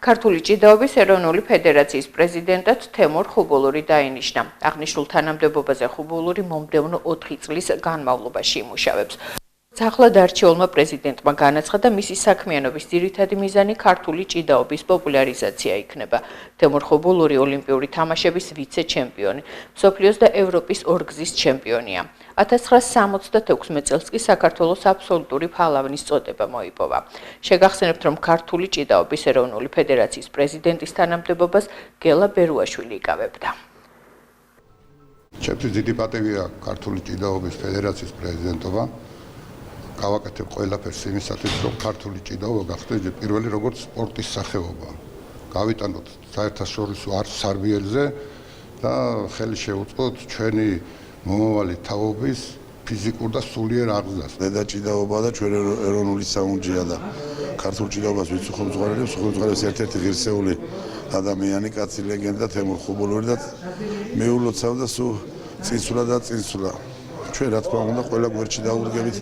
ქართული ჭიდაობის ეროვნული ფედერაციის პრეზიდენტად თემურ ხუბულური დაინიშნა. აღნიშნულ თანამდებობაზე ხუბულური მომდევნო 4 წლის განმავლობაში იმუშავებს. ახლად არჩეულმა პრეზიდენტმა განაცხადა, მისი საქმიანობის ძირითადი მიზანი ქართული ჭიდაობის პოპულარიზაცია იქნება. თემურ ხუბულური ოლიმპიური თამაშების ვიცე-ჩემპიონი, მსოფლიოს და ევროპის ორგზის ჩემპიონია. 1976 წელს კი საქართველოს აბსოლუტური ფალავნის წოდება მოიპოვა. შეგახსენებთ, რომ ქართული ჭიდაობის ეროვნული ფედერაციის პრეზიდენტის თანამდებობას გელა ბერუაშვილი იკავებდა. ჩემთვის დიდი პატივია ქართული ჭიდაობის ფედერაციის პრეზიდენტობა. გავაკეთებ ყველაფერს იმისათვის, რომ ქართული ჭიდაობა გახდეს პირველი როგორც სპორტის სახეობა. გავიტანოთ საერთაშორისო სარბიელზე და ხელი შევუწყოთ ჩვენი მომავალი თაობის ფიზიკურ და სულიერ აღზრდას. დედა ჭიდაობა და ჩვენ ეროვნული საუნჯეა და ქართულ ჭიდაობას ვიცუხმოძღვარებს ერთ-ერთი ღირსეული ადამიანი, კაცი ლეგენდა თემურ ხუბულური და მეულოცავ და სულ წინსულა და წინსულა. ჩვენ რა თქმა უნდა ყველა გვერდში დავუდგებით.